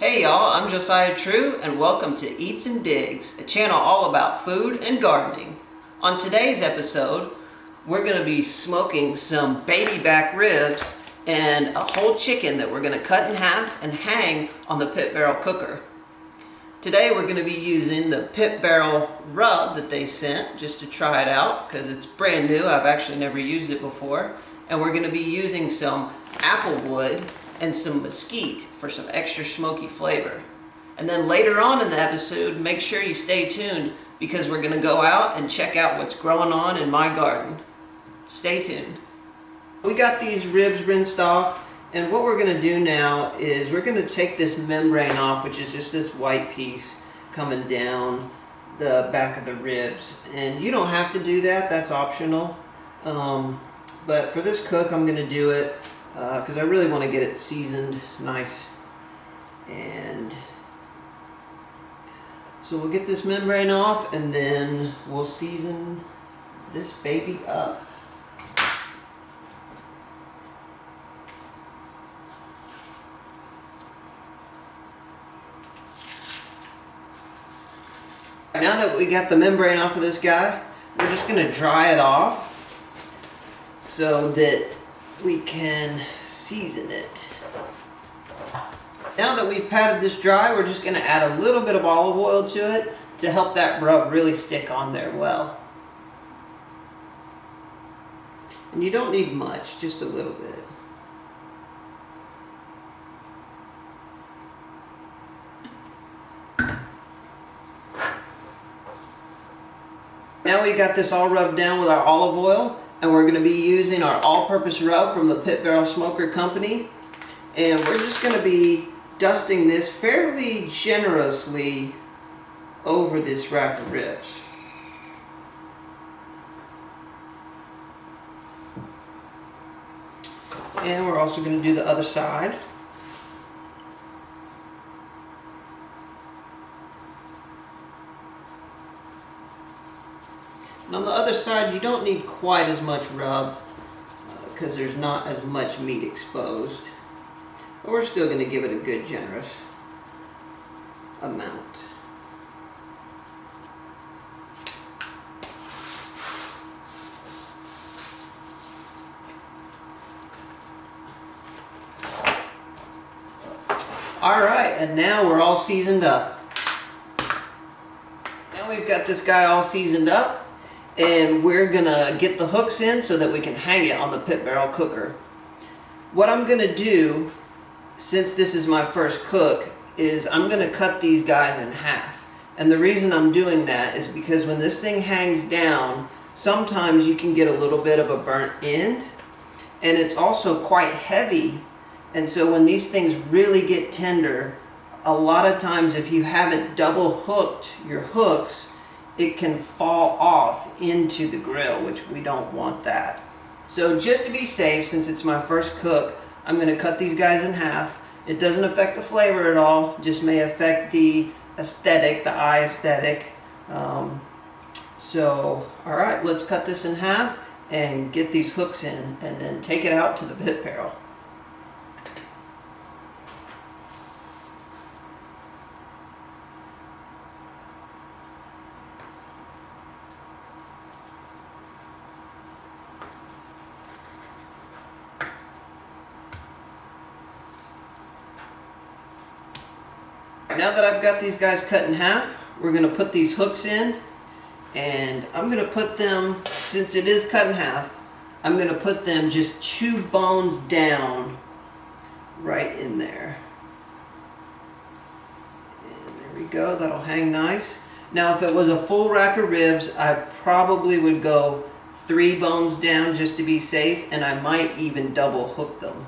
Hey y'all, I'm Josiah True and welcome to Eats and Digs, a channel all about food and gardening. On today's episode, we're going to be smoking some baby back ribs and a whole chicken that we're going to cut in half and hang on the pit barrel cooker. Today we're going to be using the pit barrel rub that they sent just to try it out because it's brand new. I've actually never used it before. And we're going to be using some apple wood and some mesquite for some extra smoky flavor. And then later on in the episode, make sure you stay tuned because we're going to go out and check out what's growing on in my garden. Stay tuned. We got these ribs rinsed off, and what we're going to do now is we're going to take this membrane off, which is just this white piece coming down the back of the ribs. And you don't have to do that, that's optional. But for this cook, I'm going to do it because I really want to get it seasoned nice. And so we'll get this membrane off and then we'll season this baby up. Now that we got the membrane off of this guy, we're just going to dry it off so that we can season it. Now that we've patted this dry, we're just going to add a little bit of olive oil to it to help that rub really stick on there well. And you don't need much, just a little bit. Now we got this all rubbed down with our olive oil, and we're going to be using our all-purpose rub from the Pit Barrel Smoker Company. And we're just going to be dusting this fairly generously over this rack of ribs. And we're also going to do the other side. And on the other side, you don't need quite as much rub because there's not as much meat exposed. But we're still going to give it a good generous amount. Alright, and now we're all seasoned up. Now we've got this guy all seasoned up. And we're gonna get the hooks in so that we can hang it on the pit barrel cooker. What I'm gonna do, since this is my first cook, is I'm gonna cut these guys in half. And the reason I'm doing that is because when this thing hangs down, sometimes you can get a little bit of a burnt end. And it's also quite heavy. And so when these things really get tender, a lot of times if you haven't double hooked your hooks, it can fall off into the grill, which we don't want that. So just to be safe, since it's my first cook, I'm going to cut these guys in half. It doesn't affect the flavor at all, just may affect the aesthetic, the eye aesthetic. Alright, let's cut this in half and get these hooks in and then take it out to the pit barrel. Now that I've got these guys cut in half, we're going to put these hooks in, and I'm going to put them, since it is cut in half, I'm going to put them just 2 bones down right in there. And there we go, that'll hang nice. Now if it was a full rack of ribs, I probably would go 3 bones down just to be safe, and I might even double hook them.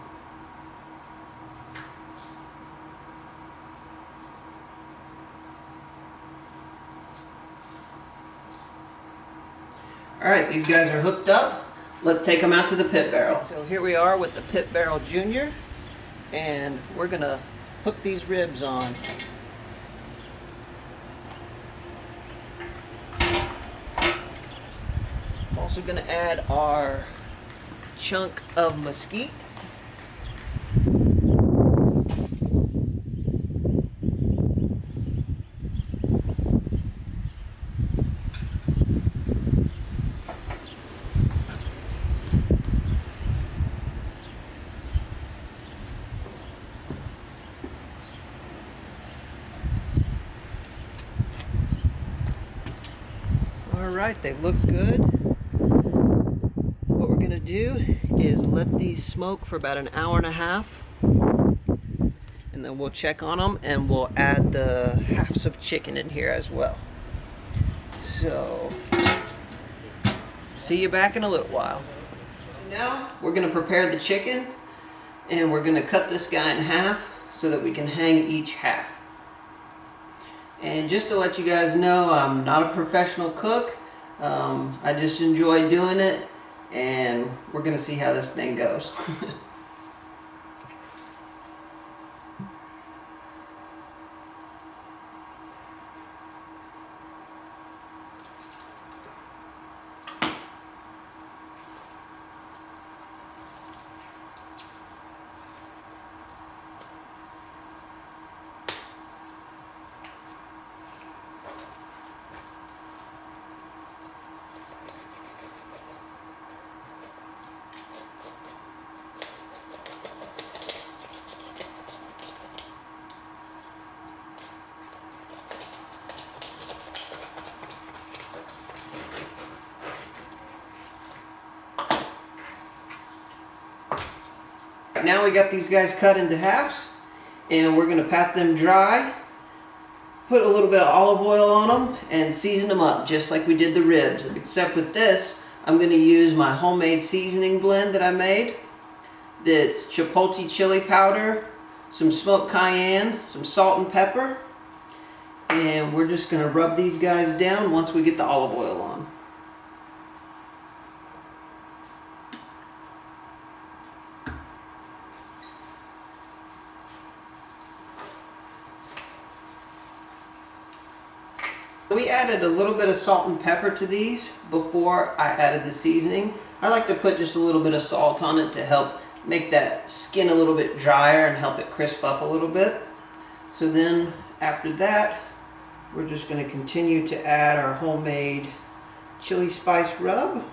Alright, these guys are hooked up. Let's take them out to the pit barrel. So here we are with the Pit Barrel Junior, and we're going to hook these ribs on. I'm also going to add our chunk of mesquite. Alright, they look good. What we're going to do is let these smoke for about an hour and a half. And then we'll check on them and we'll add the halves of chicken in here as well. So, see you back in a little while. Now, we're going to prepare the chicken and we're going to cut this guy in half so that we can hang each half. And just to let you guys know, I'm not a professional cook. I just enjoy doing it, and we're going to see how this thing goes. Now we got these guys cut into halves, and we're going to pat them dry, put a little bit of olive oil on them, and season them up just like we did the ribs. Except with this, I'm going to use my homemade seasoning blend that I made. That's chipotle chili powder, some smoked cayenne, some salt and pepper, and we're just going to rub these guys down once we get the olive oil on. We added a little bit of salt and pepper to these before I added the seasoning. I like to put just a little bit of salt on it to help make that skin a little bit drier and help it crisp up a little bit. So then after that, we're just going to continue to add our homemade chili spice rub.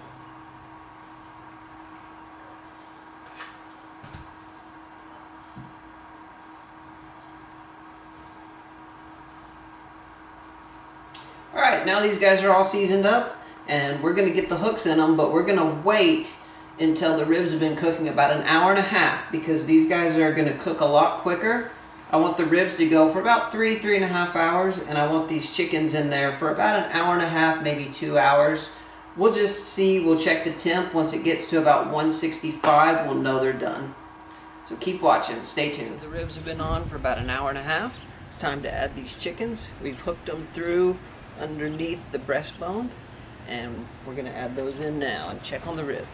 Alright, now these guys are all seasoned up, and we're going to get the hooks in them, but we're going to wait until the ribs have been cooking about an hour and a half, because these guys are going to cook a lot quicker. I want the ribs to go for about 3.5 hours, and I want these chickens in there for about an hour and a half, maybe 2 hours. We'll just see, we'll check the temp. Once it gets to about 165, we'll know they're done. So keep watching, stay tuned. The ribs have been on for about an hour and a half. It's time to add these chickens. We've hooked them through underneath the breastbone, and we're going to add those in now and check on the ribs.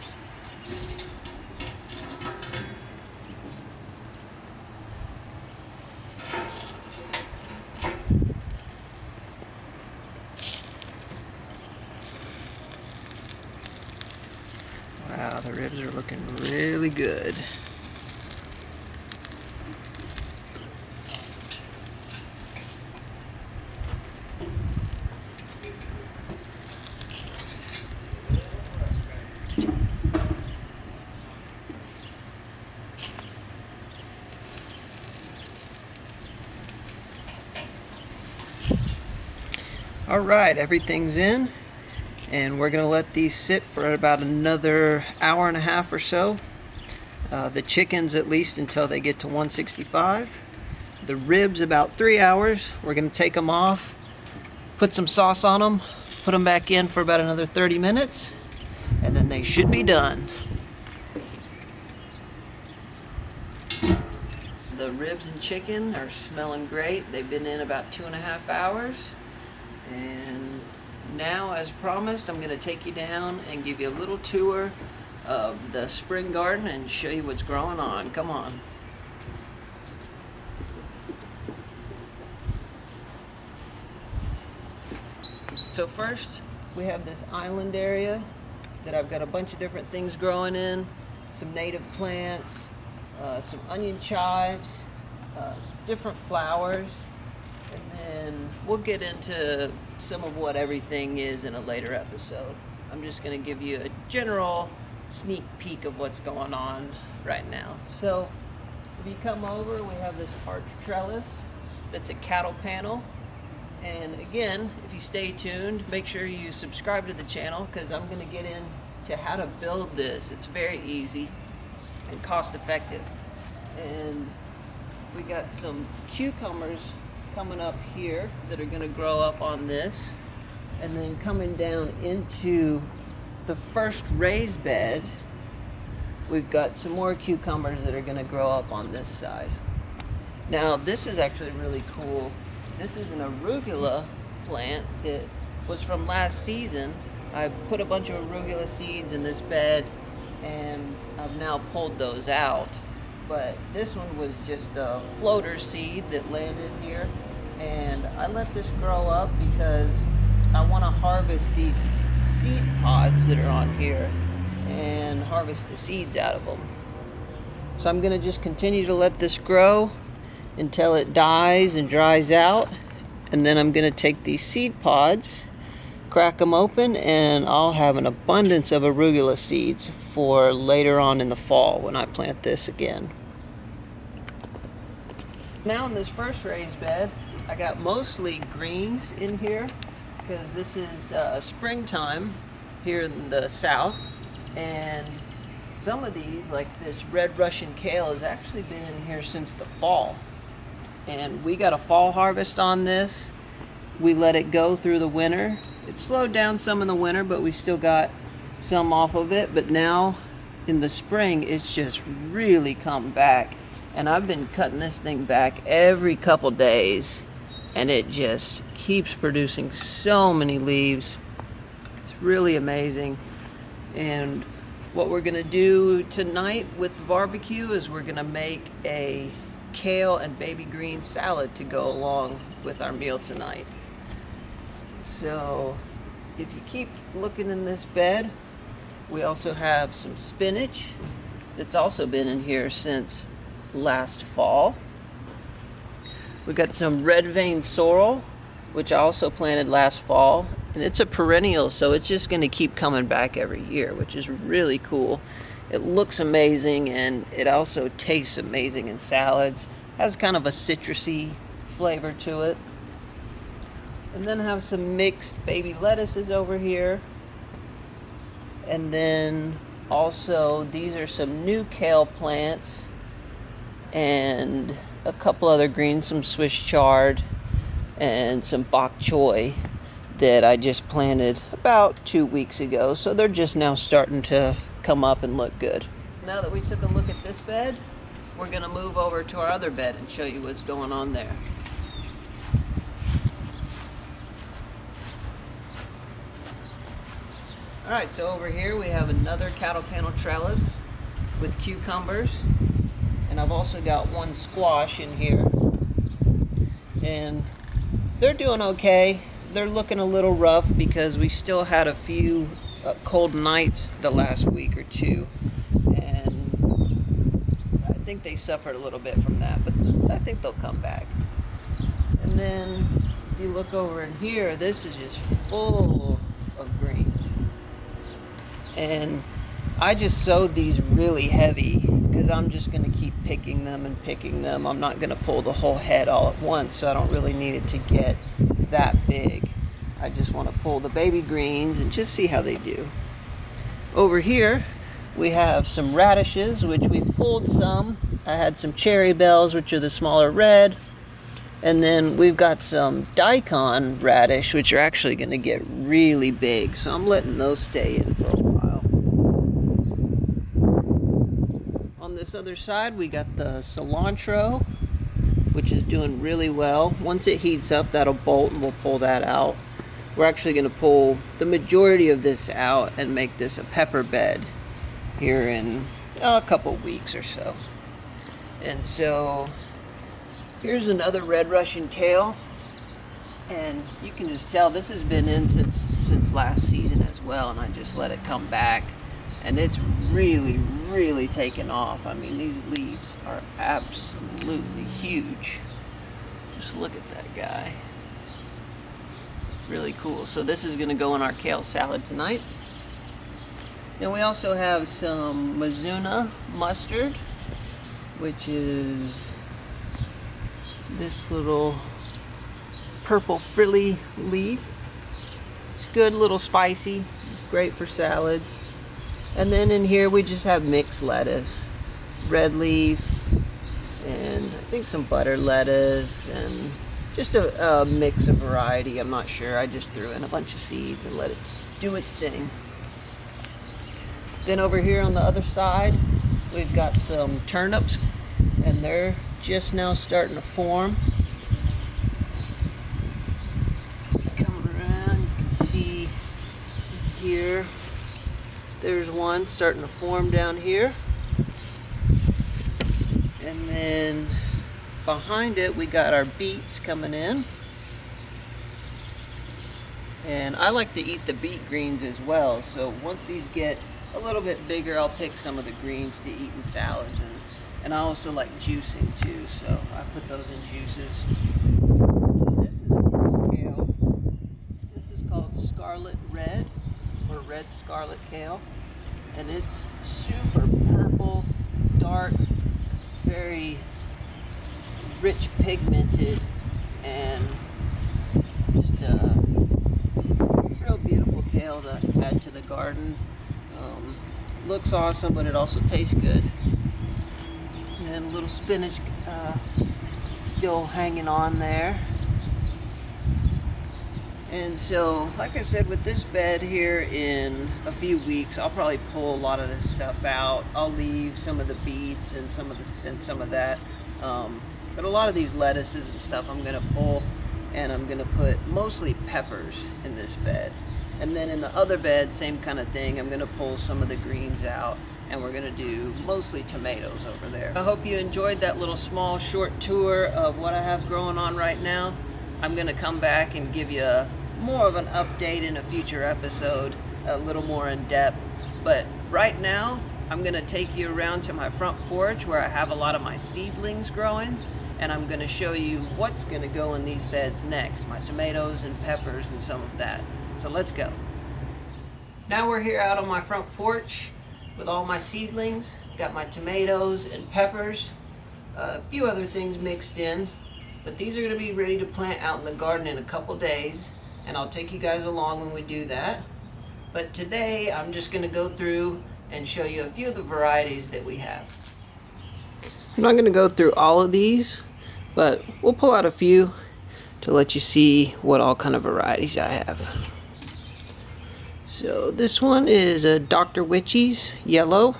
Wow, the ribs are looking really good. Alright, everything's in, and we're going to let these sit for about another hour and a half or so. The chickens at least until they get to 165. The ribs about 3 hours. We're going to take them off, put some sauce on them, put them back in for about another 30 minutes, and then they should be done. The ribs and chicken are smelling great. They've been in about 2.5 hours. And now, as promised, I'm going to take you down and give you a little tour of the spring garden and show you what's growing on. Come on. So first, we have this island area that I've got a bunch of different things growing in. Some native plants, some onion chives, some different flowers. And then we'll get into some of what everything is in a later episode. I'm just going to give you a general sneak peek of what's going on right now. So if you come over, we have this arch trellis that's a cattle panel. And again, if you stay tuned, make sure you subscribe to the channel because I'm going to get into how to build this. It's very easy and cost effective. And we got some cucumbers coming up here that are going to grow up on this. And then coming down into the first raised bed, we've got some more cucumbers that are going to grow up on this side. Now this is actually really cool. This is an arugula plant that was from last season. I put a bunch of arugula seeds in this bed and I've now pulled those out. But this one was just a floater seed that landed here, and I let this grow up because I want to harvest these seed pods that are on here and harvest the seeds out of them. So I'm going to just continue to let this grow until it dies and dries out, and then I'm going to take these seed pods, crack them open, and I'll have an abundance of arugula seeds for later on in the fall when I plant this again. Now in this first raised bed, I got mostly greens in here because this is springtime here in the south, and some of these, like this red Russian kale, has actually been in here since the fall. And we got a fall harvest on this. We let it go through the winter. It slowed down some in the winter, but we still got some off of it. But now in the spring, it's just really come back. And I've been cutting this thing back every couple days, and it just keeps producing so many leaves. It's really amazing. And what we're gonna do tonight with the barbecue is we're gonna make a kale and baby green salad to go along with our meal tonight. So if you keep looking in this bed, we also have some spinach that's also been in here since last fall. We got some red vein sorrel, which I also planted last fall, and it's a perennial, so it's just going to keep coming back every year, which is really cool. It looks amazing, and it also tastes amazing in salads. Has kind of a citrusy flavor to it. And then have some mixed baby lettuces over here. And then also these are some new kale plants and a couple other greens, some Swiss chard and some bok choy that I just planted about 2 weeks ago. So they're just now starting to come up and look good. Now that we took a look at this bed, we're going to move over to our other bed and show you what's going on there. Alright, so over here we have another cattle kennel trellis with cucumbers, and I've also got one squash in here, and they're doing okay. They're looking a little rough because we still had a few cold nights the last week or two, and I think they suffered a little bit from that, but I think they'll come back. And then if you look over in here, this is just full of greens. And I just sowed these really heavy because I'm just going to keep picking them and picking them. I'm not going to pull the whole head all at once, so I don't really need it to get that big. I just want to pull the baby greens and just see how they do. Over here we have some radishes, which we've pulled some. I had some cherry bells, which are the smaller red. And then we've got some daikon radish, which are actually going to get really big. So I'm letting those stay in for a while. On this other side, we got the cilantro, which is doing really well. Once it heats up, that'll bolt and we'll pull that out. We're actually going to pull the majority of this out and make this a pepper bed here in a couple weeks or so. And so here's another red Russian kale, and you can just tell this has been in since last season as well, and I just let it come back, and it's really taken off. I mean, these leaves are absolutely huge. Just look at that guy. Really cool. So this is going to go in our kale salad tonight. And we also have some Mizuna mustard, which is this little purple frilly leaf. It's good, a little spicy, great for salads. And then in here we just have mixed lettuce, red leaf, and I think some butter lettuce, and just a mix of variety. I'm not sure. I just threw in a bunch of seeds and let it do its thing. Then over here on the other side, we've got some turnips, and they're just now starting to form. Come around, you can see here, there's one starting to form down here. And then behind it, we got our beets coming in. And I like to eat the beet greens as well. So once these get a little bit bigger, I'll pick some of the greens to eat in salads. And I also like juicing too, so I put those in juices. This is kale. This is called scarlet red, or red scarlet kale. And it's super purple, dark, very rich pigmented, and just a real beautiful kale to add to the garden. Looks awesome, but it also tastes good. And a little spinach still hanging on there. And so, like I said, with this bed here, in a few weeks, I'll probably pull a lot of this stuff out. I'll leave some of the beets and some of that. But a lot of these lettuces and stuff I'm gonna pull, and I'm gonna put mostly peppers in this bed. And then in the other bed, same kind of thing. I'm gonna pull some of the greens out, and we're gonna do mostly tomatoes over there. I hope you enjoyed that little small short tour of what I have growing on right now. I'm gonna come back and give you more of an update in a future episode, a little more in depth. But right now, I'm gonna take you around to my front porch where I have a lot of my seedlings growing, and I'm gonna show you what's gonna go in these beds next, my tomatoes and peppers and some of that. So let's go. Now we're here out on my front porch with all my seedlings. Got my tomatoes and peppers, a few other things mixed in, but these are gonna be ready to plant out in the garden in a couple days, and I'll take you guys along when we do that. But today I'm just gonna go through and show you a few of the varieties that we have. I'm not gonna go through all of these, but we'll pull out a few to let you see what all kind of varieties I have. So this one is a Dr. Witchy's yellow.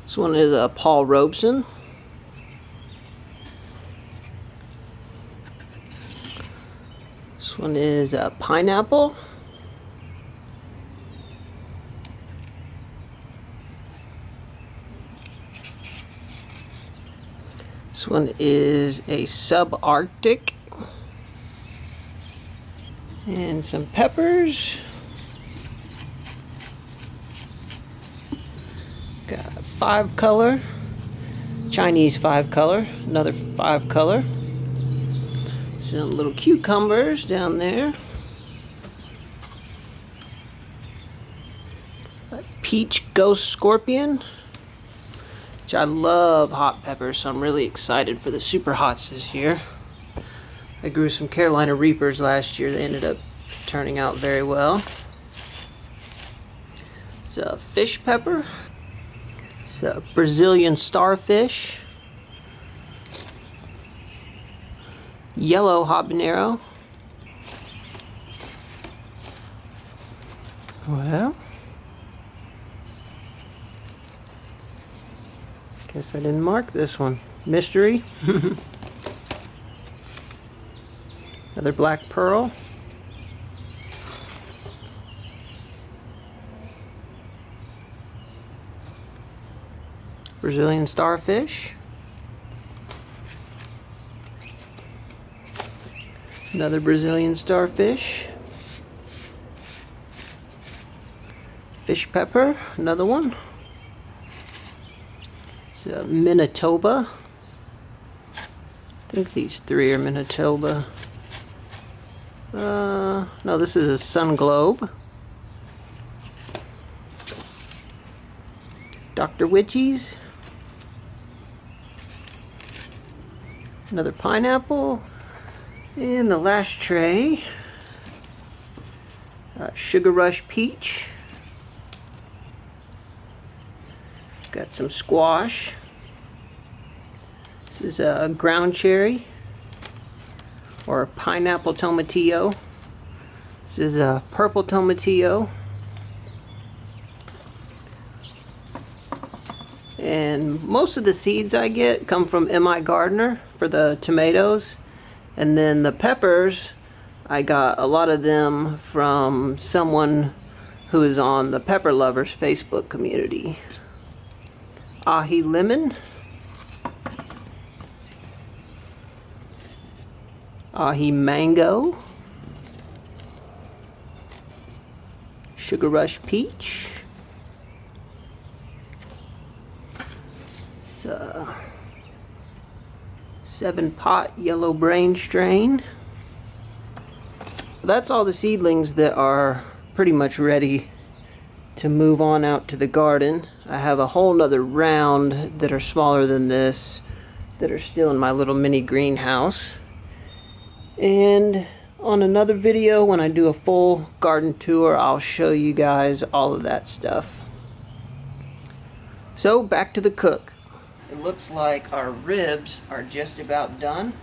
This one is a Paul Robeson. This one is a pineapple. This one is a subarctic. And some peppers. Got 5-color, Chinese 5-color, another 5-color. Some little cucumbers down there. A peach ghost scorpion, which I love hot peppers, so I'm really excited for the super hots this year. I grew some Carolina Reapers last year. They ended up turning out very well. It's a fish pepper. It's a Brazilian starfish. Yellow habanero. Well, guess I didn't mark this one. Mystery. Another black pearl. Brazilian starfish. Another Brazilian starfish. Fish pepper, another one. It's a Manitoba. I think these three are Manitoba. No, this is a sun globe. Dr. Witchy's. Another pineapple. And the last tray, Sugar Rush Peach. Got some squash. This is a ground cherry or a pineapple tomatillo. This is a purple tomatillo. And most of the seeds I get come from M.I. Gardener for the tomatoes. And then the peppers, I got a lot of them from someone who is on the Pepper Lovers Facebook community. Ahi lemon. Ahi mango. Sugar Rush peach. 7-pot yellow brain strain. That's all the seedlings that are pretty much ready to move on out to the garden. I have a whole nother round that are smaller than this that are still in my little mini greenhouse. And on another video, when I do a full garden tour, I'll show you guys all of that stuff. So back to the cook. It looks like our ribs are just about done.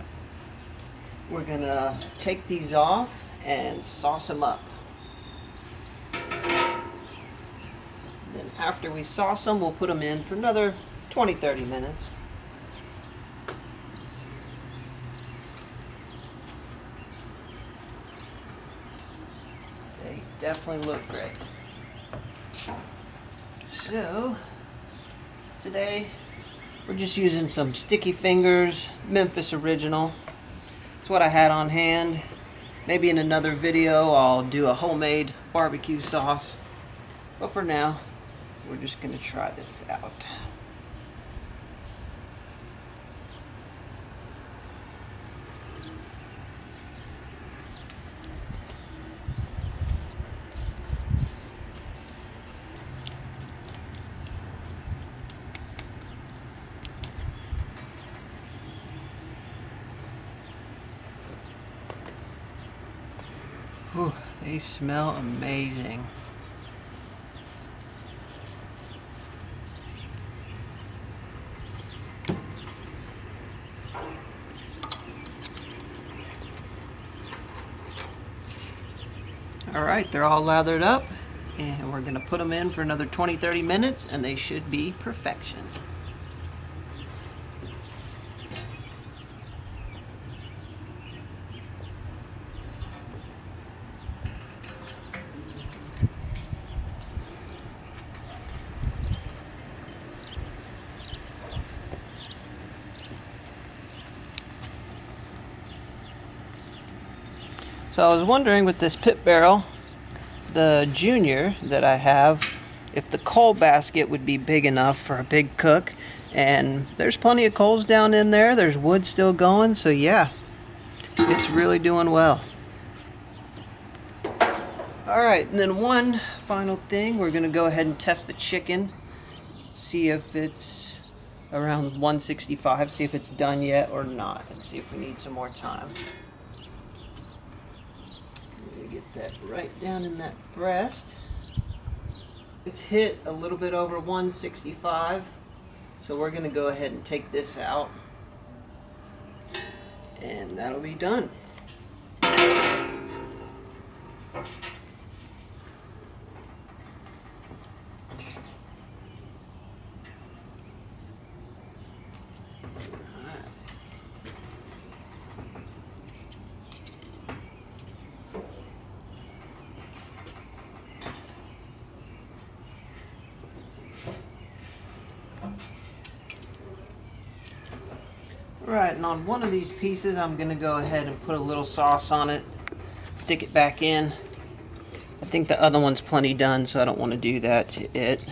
We're gonna take these off and sauce them up. Then after we sauce them, we'll put them in for another 20-30 minutes. They definitely look great. So today we're just using some Sticky Fingers Memphis Original. It's what I had on hand. Maybe in another video I'll do a homemade barbecue sauce. But for now, we're just going to try this out. Whew, they smell amazing. Alright, they're all lathered up, and we're going to put them in for another 20-30 minutes, and they should be perfection. So I was wondering with this pit barrel, the junior that I have, if the coal basket would be big enough for a big cook. And there's plenty of coals down in there. There's wood still going, so yeah, it's really doing well. Alright, and then one final thing, we're going to go ahead and test the chicken. See if it's around 165, see if it's done yet or not, and see if we need some more time. Get that right down in that breast. It's hit a little bit over 165, so we're going to go ahead and take this out, and that'll be done. Right, and on one of these pieces I'm going to go ahead and put a little sauce on it, stick it back in. I think the other one's plenty done, so I don't want to do that to it.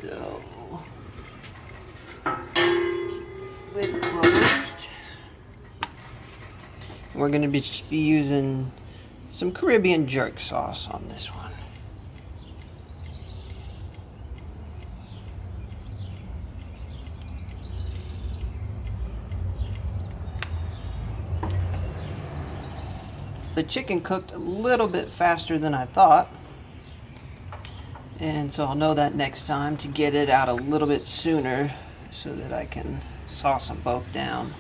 So, lid closed. We're going to just be using some Caribbean jerk sauce on this one. The chicken cooked a little bit faster than I thought, and so I'll know that next time to get it out a little bit sooner so that I can sauce them both down.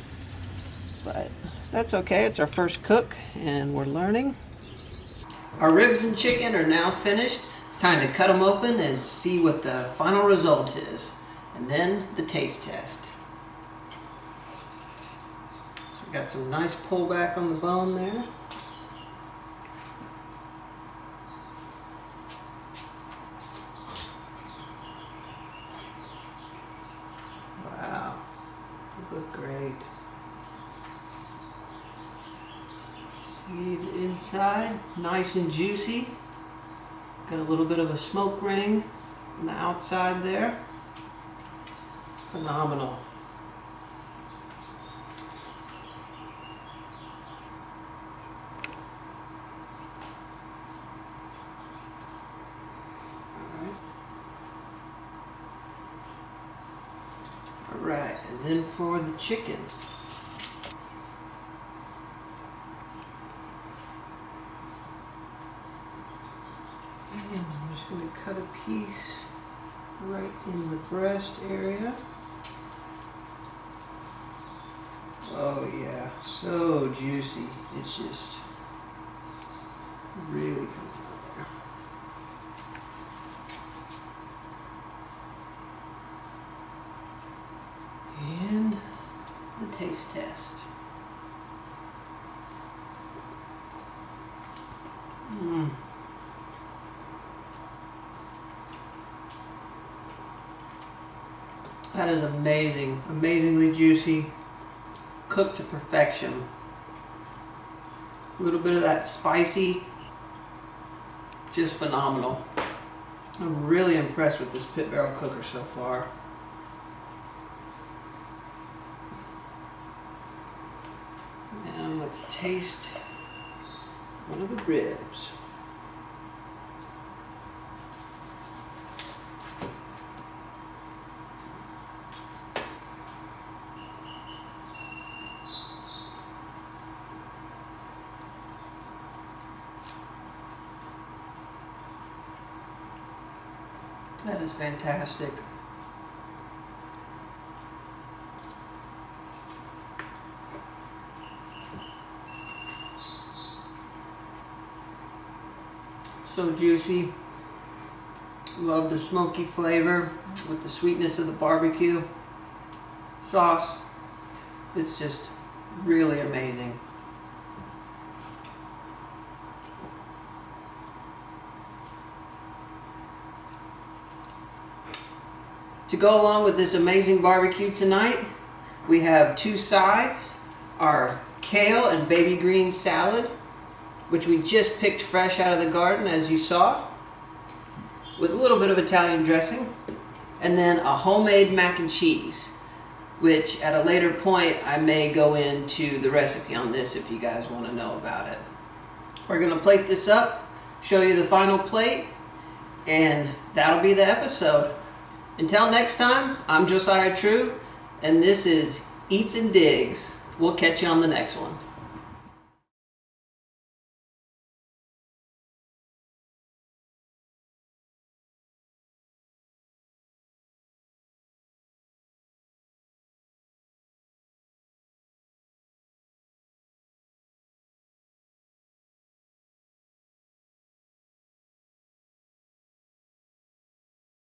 But that's okay, it's our first cook and we're learning. Our ribs and chicken are now finished. It's time to cut them open and see what the final result is. And then the taste test. So we got some nice pullback on the bone there. Wow, they look great. See the inside, nice and juicy. Got a little bit of a smoke ring on the outside there. Phenomenal. All right, and then for the chicken. And I'm just going to cut a piece right in the breast area. Oh yeah, so juicy. It's just really comes out there. And the taste test. That is amazing, amazingly juicy, cooked to perfection. A little bit of that spicy, just phenomenal. I'm really impressed with this pit barrel cooker so far. Now let's taste one of the ribs. That is fantastic. So juicy. Love the smoky flavor with the sweetness of the barbecue sauce. It's just really amazing. To go along with this amazing barbecue tonight, we have two sides, our kale and baby green salad, which we just picked fresh out of the garden, as you saw, with a little bit of Italian dressing, and then a homemade mac and cheese, which at a later point I may go into the recipe on this if you guys want to know about it. We're going to plate this up, show you the final plate, and that'll be the episode. Until next time, I'm Josiah True, and this is Eats and Digs. We'll catch you on the next one.